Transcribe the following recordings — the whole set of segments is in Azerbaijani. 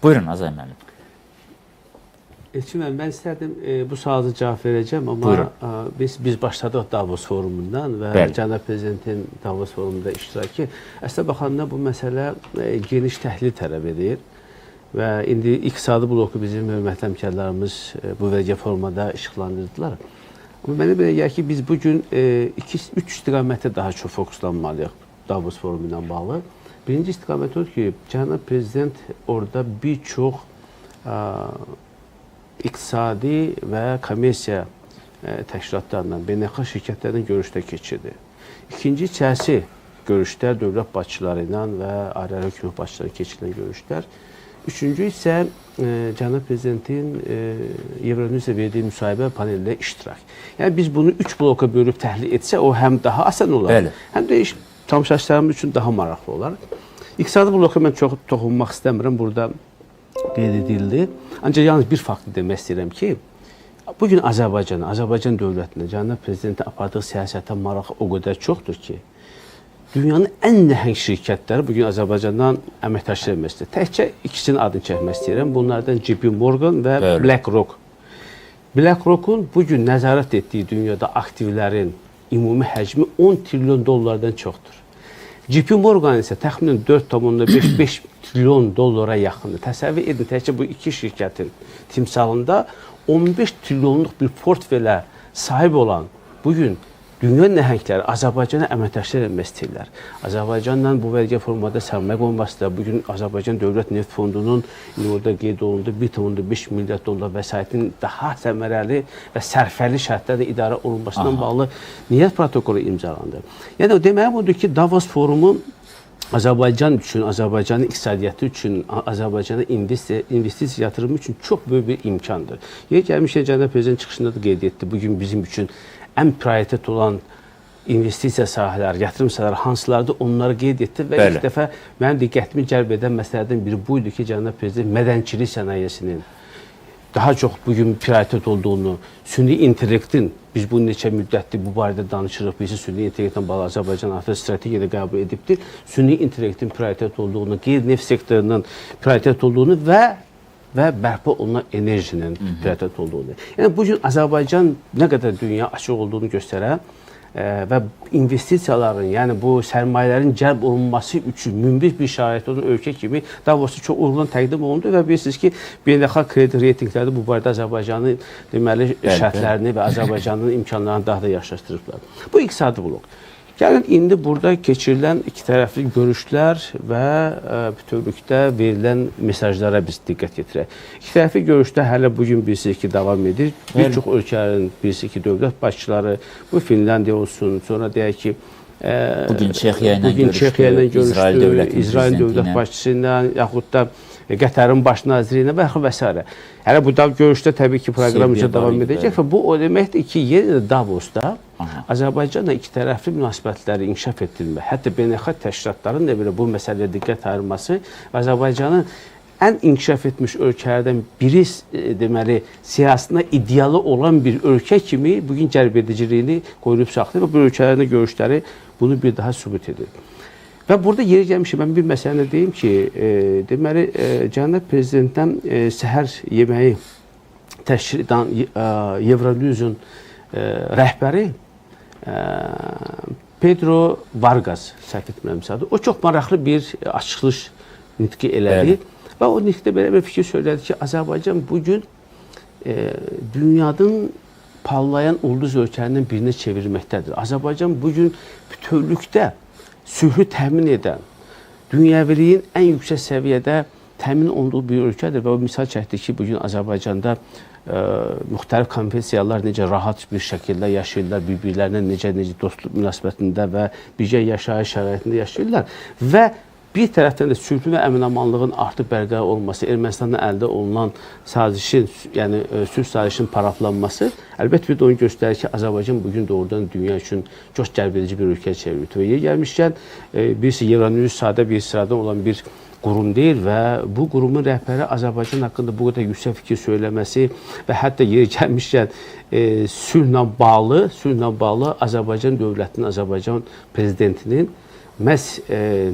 Buyurun Azay müəllim. Elçin müəllim, mən istərdim bu sualı cavab verəcəm, amma biz başladıq Davos forumundan və Cənab Prezidentin Davos forumunda iştirakı. Əslində baxanda bu məsələ geniş təhlil tələb edir və indi iqtisadi bloku bizim hörmətli həmkarlarımız bu vergi formada işıqlandırdılar. Amma mənə belə gəlir ki, biz bugün 3 istiqamətə daha çox fokuslanmalıyıq Davos forumu ilə bağlı. Birinci istiqamət odur ki, Cənab Prezident orada bir çox iqtisadi və kommersiya təşkilatlarından, beynəlxalq şirkətlərlə görüşdə keçirdi. İkinci hissəsi görüşlər dövlət başçıları ilə və ali hökumət başçıları keçirilən görüşlər. Üçüncü isə Cənab Prezidentin Euronews'ə verdiyi müsahibə panelində iştirak. Yəni biz bunu 3 bloka bölüb təhlil etsə, o həm daha asan olar, həm də tamaşaçılarımız üçün daha maraqlı olar. İqtisadi bloka mən çox toxunmaq istəmirəm, burada qeyd edildi. Ancaq yalnız bir faktı demək istəyirəm ki, bugün Azərbaycan dövlətinə, Cənab Prezidentin apardığı siyasətə maraq o qədər çoxdur ki, dünyanın ən nəhəng şirkətləri bugün Azərbaycandan əməkdaşlıq etmək istəyir. Təkcə ikisinin adını çəkmək istəyirəm. Bunlardan JP Morgan və BlackRock. BlackRock'un bugün nəzarət etdiyi dünyada aktivlərin ümumi həcmi 10 trilyon dollardan çoxdur. JP Morgan isə təxminən 4,5 trilyon dollara yaxındır. Təsəvvür edin, təkcə bu iki şirkətin timsalında 15 trilyonluq bir portfelə sahib olan bugün dünya nəhəngləri Azərbaycana əməkdaşlıq etmək istəyirlər. Azərbaycanla bu vergi formada sərmayə qoyması da bugün Azərbaycan Dövlət Neft Fondunun orada qeyd olunduğu 1,5 milyard dollar vəsaitin daha səmərəli və sərfəli şərtlərlə idarə olunmasından bağlı niyyət protokolu imzalandı. Yəni o deməli budur ki, Davos forumu Azərbaycan üçün, Azərbaycanın iqtisadiyyatı üçün, Azərbaycana investisiya yatırımı üçün çox böyük bir imkandır. Yeri gəlmişkən Cənab Prezident çıxışında da qeyd etdi. Bugün bizim üçün ən prioritet olan investisiya sahələri, yatırım sahələri hansılardır, onları qeyd etdi və ilk dəfə mənim diqqətimi cəlb edən məsələlərdən biri buydu ki, Cənab Prezident mədənçilik sənayesinin daha çox bugün prioritet olduğunu, süni intellektin, biz bunu neçə müddətdir bu barədə danışırıq, bizi süni intellektdən bağlı Azərbaycan artıq strategiyada qəbul edibdir, süni intellektin prioritet olduğunu, qeyri-neft sektorunun prioritet olduğunu və bərpa olunan enerjinin prioritet olduğunu. Yəni, bugün Azərbaycan nə qədər dünya açıq olduğunu göstərən və investisiyaların, yəni bu sərmayələrin cəlb olunması üçün münbit bir şərait olan ölkə kimi Davos'u çox uğurla təqdim olundu və bilirsiniz ki, beynəlxalq kredi reytinglərdə bu barədə Azərbaycanın deməli şərtlərini və Azərbaycanın imkanlarını daha da yaşlaşdırıblar. Bu iqtisadi blok. Gəlin, indi burada keçirilən iki tərəfli görüşlər və bütövlükdə verilən mesajlara biz diqqət yetirək. İki tərəfli görüşdə hələ bugün bilirsiniz ki, davam edir. Bir çox ölkələrin bilirsiniz ki, dövlət başçıları, bu Finlandiya olsun, sonra deyək ki, bugün Çexiya ilə görüşdü, İsrail dövlət başçısı ilə, yaxud da Qətərin baş naziri ilə və s. Hələ bu görüşdə təbii ki, proqram üzrə davam edəcək və bu o deməkdir ki, yenə Davos'da Azərbaycanla iki tərəfli münasibətləri inkişaf etdirilmə, hətta beynəlxalq təşkilatların da belə bu məsələyə diqqət ayırması və Azərbaycanın ən inkişaf etmiş ölkələrdən biri deməli siyasətində idealı olan bir ölkə kimi bugün cəlb ediciliyini qoyulub saxlayır və bu ölkələrin görüşləri bunu bir daha sübut edir. Və burada yeri gəlmişəm, mən bir məsələni deyim ki, deməli, Cənab Prezidentdən səhər yeməyi təşkil edən Euronews'un rəhbəri Pedro Vargas, səhv etmirəmsə adı, o çox maraqlı bir açıqlış nitqi elədi və o nitqdə belə bir fikir söylədi ki, Azərbaycan bugün dünyanın parlayan ulduz ölkələrindən birinə çevirməkdədir. Azərbaycan bugün bütövlükdə sülhü təmin edən, dünyaviliyin ən yüksək səviyyədə təmin olunduğu bir ölkədir və o misal çəkdi ki, bugün Azərbaycanda müxtəlif konfessiyalar necə rahat bir şəkildə yaşayırlar, bir-birlərinə necə dostluq münasibətində və birgə yaşayış şəraitində yaşayırlar və bir tərəfdən də sülhün və əmin-amanlığın artıq bərqərar olması, Ermənistandan əldə olunan sazişin, yəni sülh sazişinin paraflanması əlbəttə bir də onu göstərir ki, Azərbaycan bugün doğrudan dünya üçün çox cəlb edici bir ölkəyə çevrildi. Və yeri gəlmişkən, birisi Euronews sadə bir sıradan olan bir qurum deyil və bu qurumun rəhbəri Azərbaycan haqqında bu qədər yüksək fikir söyləməsi və hətta yeri gəlmişkən sülhlə bağlı Azərbaycan dövlətinin, Azərbaycan prezidentinin məhz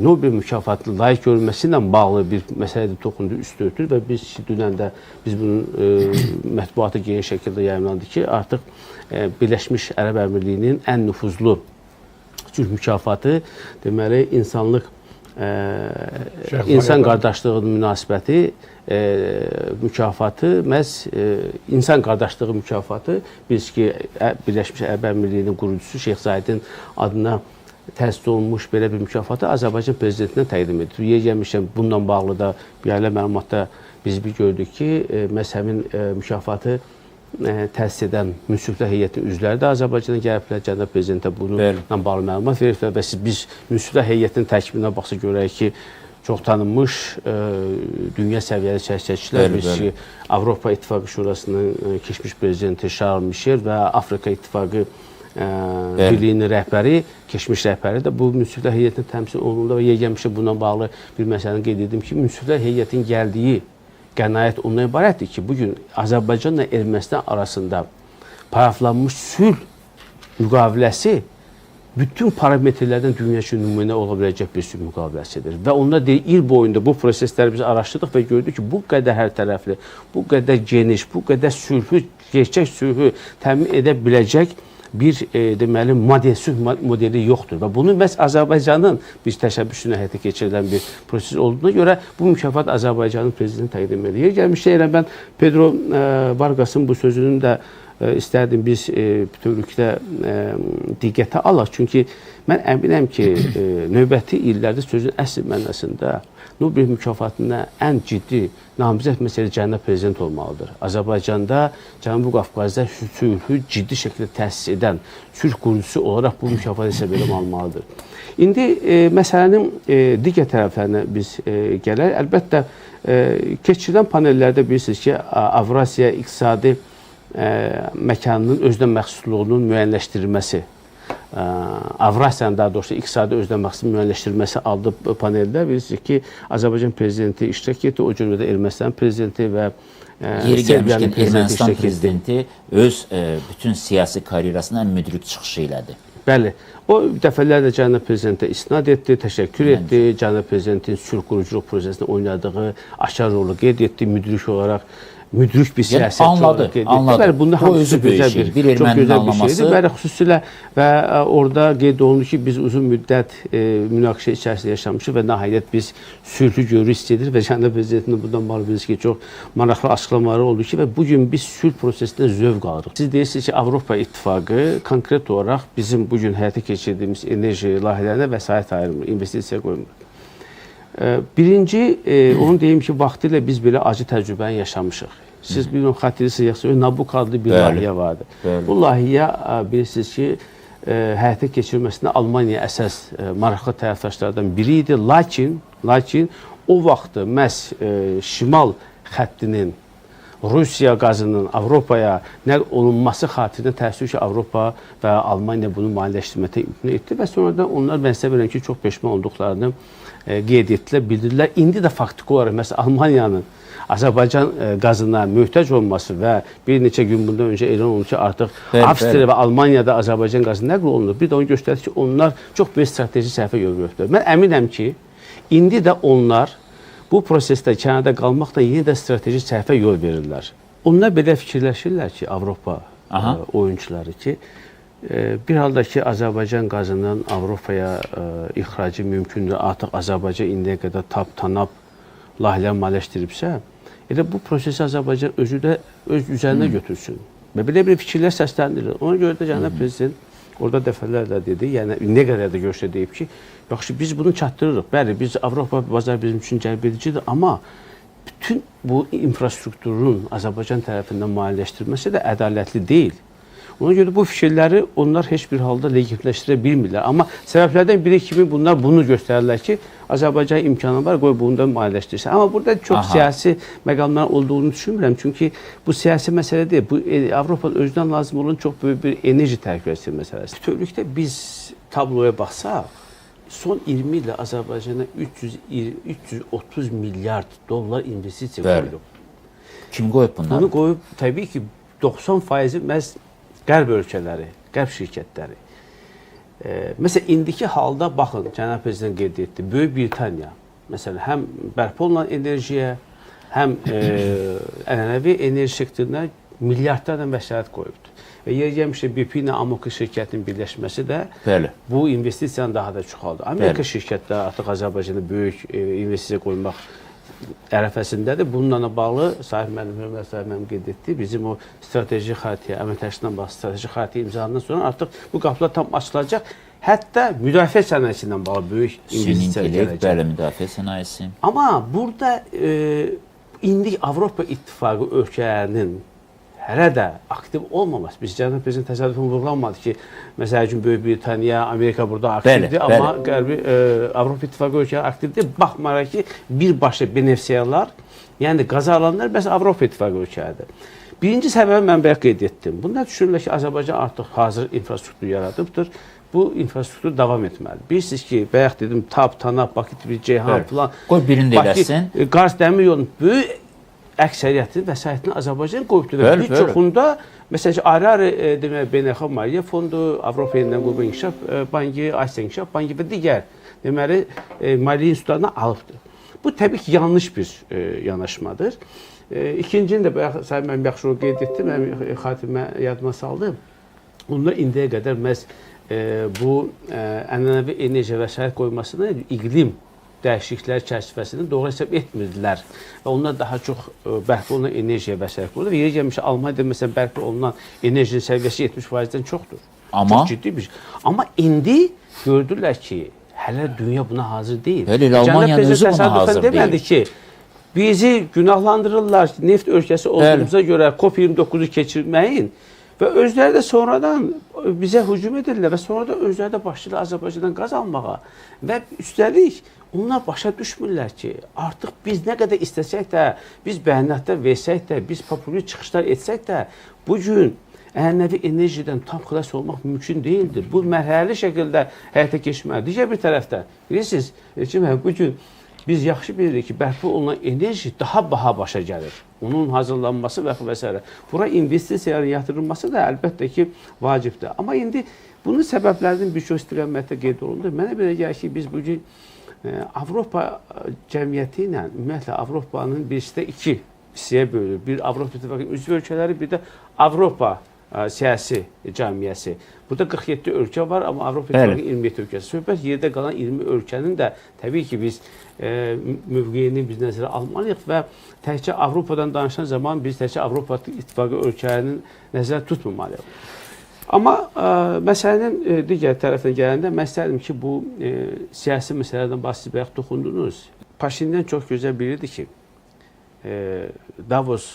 Nobel mükafatı layiq görülməsi ilə bağlı bir məsələdə toxundu, üst örtür və biz dünən də biz bunun mətbuatı geniş şəkildə yayımlandı ki, artıq Birləşmiş Ərəb Əmirlikliyinin ən nüfuzlu sülh mükafatı, deməli, insan qardaşlığının münasibəti mükafatı, məhz insan qardaşlığı mükafatı, biz ki, Birləşmiş Ərəb Əmirlikliyinin qurucusu Şeyx Zayedin adına təsis olunmuş belə bir mükafatı Azərbaycan prezidentinə təqdim edilir. Yer gəlmişkən, bununla bağlı da bir ailə məlumatda biz bir gördük ki, məhz həmin mükafatı təsis edən münsiflər heyətinin üzvləri də Azərbaycana gəliblər, cənab prezidentə bununla bağlı məlumat veriblər və biz münsiflər heyətinin tərkibinə baxsa görək ki, çox tanınmış dünya səviyyəli siyasətçilər, biz ki, Avropa İttifaqı Şurasının keçmiş prezidenti Charles Michel və Afrika İttifaqı Birliyinin rəhbəri, keçmiş rəhbəri də bu münsiflər heyətinin təmsil olunduğunda və yer gəlmişə bununla bağlı bir məsələni qeyd edim ki, münsiflər heyətinin gəldiyi qənaət ondan ibarətdir ki, bugün Azərbaycanla Ermənistan arasında paraflanmış sülh müqaviləsi bütün parametrlərdən dünya üçün nümunə ola biləcək bir sülh müqaviləsidir. Və onlar deyir, il boyunda bu prosesləri biz araşdırdıq və gördük ki, bu qədər hər tərəfli, bu qədər geniş, bu qədər sülhü, gerçək sülhü təmin edə biləcək bir deməli sülh modeli yoxdur və bunu məhz Azərbaycanın bir təşəbbüsünə həyata keçirilən bir proses olduğuna görə bu mükafat Azərbaycanın prezidenti təqdim edir. Gəlmişdə elə mən Pedro Vargas'ın bu sözünün də istərdim biz bütövlükdə diqqətə alaq. Çünki mən əminəm ki, növbəti illərdə sözün əsl mənasında Nobel mükafatına ən ciddi namizəd məsələ cənab prezident olmalıdır. Azərbaycanda, Cənubi Qafqazda sülhü ciddi şəkildə təsis edən sülh qurucusu olaraq bu mükafat hesab alınmalıdır. İndi məsələnin digər tərəflərinə biz gələr. Əlbəttə, keçirilən panellərdə bilirsiniz ki, Avrasiya iqtisadi məkanının özünə məxsusluğunun müəyyənləşdirilməsi, Avrasiyanın daha doğrusu iqtisadi özünə məxsus müəyyənləşdirilməsi adlı paneldə bilirsiniz ki, Azərbaycan prezidenti iştirak etdi, o cümlədə Ermənistan prezidenti və yeri gəlmişkən Ermənistan prezidenti öz bütün siyasi karyerasından müdrik çıxışı elədi. Bəli, o dəfələrlə cənab prezidentə istinad etdi, təşəkkür etdi, cənab prezidentin sülh quruculuq prosesində oynadığı aşar rolu qeyd etdi, müdrik olaraq. Müdrik bir siyasətçi olarak qeyd etdi. Bəli, bunda hamısı gözəl bir erməninin anlaması. Bəli, xüsusilə və orada qeyd olundu ki, biz uzun müddət münaqişə içərisində yaşamışıq və nəhayət biz sülhü görürük, istəyirik və cənab prezidentinin bundan bağlı bilirsiniz ki, çox maraqlı açıqlamaları oldu ki, və bugün biz sülh prosesindən zövq alırıq. Siz deyirsiniz ki, Avropa İttifaqı konkret olaraq bizim bugün həyata keçirdiyimiz enerji layihələrinə vəsait ayırmır, investisiya qoymur. Birinci, onu deyim ki, vaxtilə biz belə acı təcrübəni yaşamışıq. Siz bir xatırlısınız, yoxsa Nabuk adlı bir layihə vardı. Bu layihə bilirsiniz ki, həyata keçirilməsində Almaniya əsas maraqlı tərəfdaşlardan biri idi. Lakin o vaxtı məhz şimal xəttinin Rusiya qazının Avropaya nəql olunması xatirinə təəssüf ki, Avropa və Almaniya bunu maliyyələşdirməkdə imtina etdi və sonradan onlar mən sizə bilirəm ki, çox peşman olduqlarını qeyd etdilər, bildirdilər. İndi də faktiki olaraq məsələn Almaniyanın Azərbaycan qazına möhtac olması və bir neçə gün bundan öncə elan olundu ki, artıq Avstriya və Almaniyada Azərbaycan qazı nəql olunur. Bir də onu göstərir ki, onlar çox böyük strateji səhvə yol verirlər. Mən əminəm ki, indi də onlar bu prosesdə kənarda qalmaqla yeni də strateji səhvə yol verirlər. Onlar belə fikirləşirlər ki, Avropa oyuncuları ki, bir halda ki, Azərbaycan qazının Avropaya ixracı mümkündür. Artıq Azərbaycan indiyə qədər TAP-TANAP layihələr maliyyələşdiribsə, elə bu prosesi Azərbaycan özü də öz üzərinə götürsün. Və belə bir fikirlər səsləndirilir. Ona görə də cənab prezident orada dəfələrlə dedi, yəni nə qədər də görsə deyib ki, yaxşı biz bunu çatdırırıq. Bəli, biz Avropa bazar bizim üçün cəlb edicidir, amma bütün bu infrastrukturun Azərbaycan tərəfindən maliyyələşdirilməsi də ədalətli deyil. Ona görə bu fikirləri onlar heç bir halda legitimləşdirə bilmirlər. Amma səbəblərdən biri kimi bunlar bunu göstərirlər ki, Azərbaycan imkanı var, qoy bunu da maliyyələşdirsin. Amma burada çox siyasi məqamlar olduğunu düşünmürəm. Çünki bu siyasi məsələ deyil. Bu Avropanın özündən lazım olan çox böyük bir enerji təhlükəsizliyi məsələsi. Bütövlükdə biz tabloya baxsaq, son 20 ildə Azərbaycana 330 milyard dollar investisiya qoyulub. Kim qoyub bunları? Bunu qoyub təbii ki 90% məhz Qərb ölkələri, Qərb şirkətləri. Məsələn, indiki halda baxın, Cənab Prezident qeyd etdi, Böyük Britaniya, məsələn, həm bərpa olunan enerjiyə, həm ənənəvi enerji sektoruna milyardlarla vəsait qoyubdur. Və yer gəlmişdə BP ilə Amoco şirkətinin birləşməsi də bu investisiyanı daha da çoxaldı. Amerika şirkətləri artıq Azərbaycanda böyük investisiya qoymaq ərəfəsindədir. Bununla bağlı Sahib müəllim qeyd etdi. Bizim o strateji xəritəyə, əməkdaşlıqla bağlı strateji xəritə imzalandan sonra artıq bu qapılar tam açılacaq. Hətta müdafiə sənayesi ilə bağlı böyük investisiya gələcək. Bəli, müdafiə sənayesi. Amma burada indi Avropa İttifaqı ölkələrinin hələ də aktiv olmaması. Biz Cənab Prezident təsadüfən vurğulanmadı ki, məsəl üçün Böyük Britaniya, Amerika burada aktivdir, amma Qərbi Avropa İttifaqı ölkələri aktivdir. Baxmayaraq ki, birbaşa benefisiarlar, yəni qazalanlar bəs Avropa İttifaqı ölkələridir. Birinci səbəbi mən bayaq qeyd etdim. Bunlar düşünürlər ki, Azərbaycan artıq hazır infrastruktur yaradıbdır. Bu infrastruktur davam etməlidir. Bilirsiniz ki, bayaq dedim, TAP, TANAP, Bakı tipi Ceyhan filan. Qoy birini də eləsin. Qars dəmir yolunun böyük əksəriyyətini vəsaitini Azərbaycan qoyubdur. Bir çoxunda, məsələn, ayrı-ayrı demək, Beynəlxalq Maliyyə Fondu, Avropa Yenidən Qurban İnkişaf Bankı, Asiya İnkişaf Bankı və digər deməli maliyyə institutlarına alıbdır. Bu təbii ki, yanlış bir yanaşmadır. İkincini də mən yaxşı qeyd etdim, mən xatimə yadıma saldım. Onlar indiyə qədər məhz bu ənənəvi enerji vəsait qoymasını iqlim dəyişikliklər çərçivəsində doğru hesab etmirdilər. Və onlar daha çox bərpa olunan enerjiyə vəsait qoyurlar. Və yeri gəlmişsə, Almaniyada məsələn bərpa olunan enerjinin səviyyəsi 70%-dən çoxdur. Çox ciddi bir şey. Amma indi gördülər ki, hələ dünya buna hazır deyil. Almaniyanın özü buna hazır deyil. Demədi ki, bizi günahlandırırlar ki, neft ölkəsi olduğumuza görə COP29-u keçirməyin. Və özləri də sonradan bizə hücum edirlər və sonra da özləri də başlayırlar Azərbaycandan qaz almağa. Və üstəlik onlar başa düşmürlər ki, artıq biz nə qədər istəsək də, biz bəyanatlar versək də, biz populist çıxışlar etsək də, bugün ənənəvi enerjidən tam xilas olmaq mümkün deyildir. Bu mərhələli şəkildə həyata keçməlidir. Digər bir tərəfdən, bilirsiniz, bugün biz yaxşı bilirik ki, bərpa olunan enerji daha baha başa gəlir. Onun hazırlanması və s. Bura investisiyaların yatırılması da əlbəttə ki, vacibdir. Amma indi bunun səbəblərinin bir çox istiqamətdə qeyd olundu. Mənə belə gəlir ki, biz bugün Avropa cəmiyyəti ilə, ümumiyyətlə Avropanın birisi də iki hissəyə bölünür. Bir Avropa İttifaqının üzv ölkələri, bir də Avropa siyasi cəmiyyəsi. Burada 47 ölkə var, amma Avropa İttifaqının 27 ölkəsi. Söhbət yerdə qalan 20 ölkənin də təbii ki, biz mövqeyini biz nəzərə almalıyıq və təkcə Avropadan danışan zaman biz təkcə Avropa İttifaqı ölkələrinin nəzərə tutmamalıyıq. Amma məsələnin digər tərəfinə gələndə mən istərdim ki, bu siyasi məsələlərdən bahsedici bayaq toxundunuz. Paşinyan çox gözəl bilirdi ki, Davos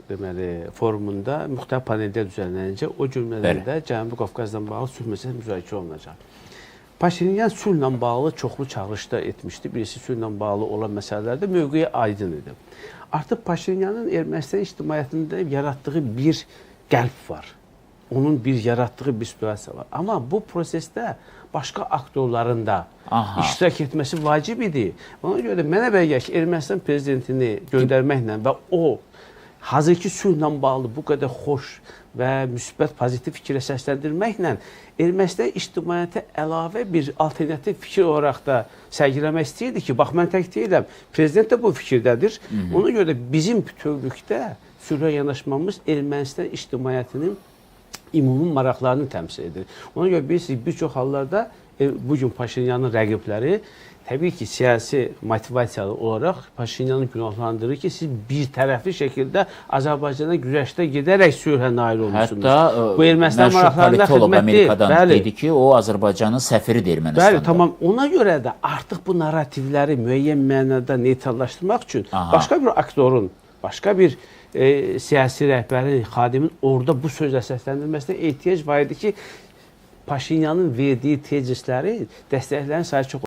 deməli, forumunda müxtəlif panellər düzənlənincə o cümlələrdə Cənubi Qafqazdan bağlı sülh məsələsi müzakirə olunacaq. Paşinyan sülhlə bağlı çoxlu çağırışlar etmişdi. Birisi sülhlə bağlı olan məsələlərdə mövqeyi aydın idi. Artıq Paşinyanın Ermənistan ictimaiyyətində yaratdığı bir qəlb var. Onun bir yaratdığı bir situasiya var. Amma bu prosesdə başqa aktorların da iştirak etməsi vacib idi. Ona görə də mənə belə gəlir ki, Ermənistan prezidentini göndərməklə və o hazırki sülhlə bağlı bu qədər xoş və müsbət, pozitiv fikrə səsləndirməklə Ermənistan ictimaiyyətə əlavə bir alternativ fikir olaraq da sərgiləmək istəyirdi ki, bax mən tək deyiləm, prezident də bu fikirdədir. Ona görə də bizim bütövlükdə sülhə yanaşmamız Ermənistan ictimaiyyətinin ümumi maraqlarını təmsil edir. Ona görə bilirsiniz, bir çox hallarda bugün Paşinyanın rəqibləri təbii ki, siyasi motivasiyalı olaraq Paşinyanı günahlandırır ki, siz bir tərəfli şəkildə Azərbaycana güzəştə gedərək sülhə nail olmuşsunuz. Hətta bu Ermənistan maraqlarına xidmət Amerikadan dedi ki, o Azərbaycanın səfiridir Ermənistanda. Bəli, tamam. Ona görə də artıq bu narrativləri müəyyən mənada neytrallaşdırmaq üçün başqa bir aktorun, başqa bir siyasi rəhbərin, xadimin orada bu sözlə səsləndirməsinə ehtiyac var idi ki, Paşinyanın verdiyi tezisləri dəstəklərin sayı çox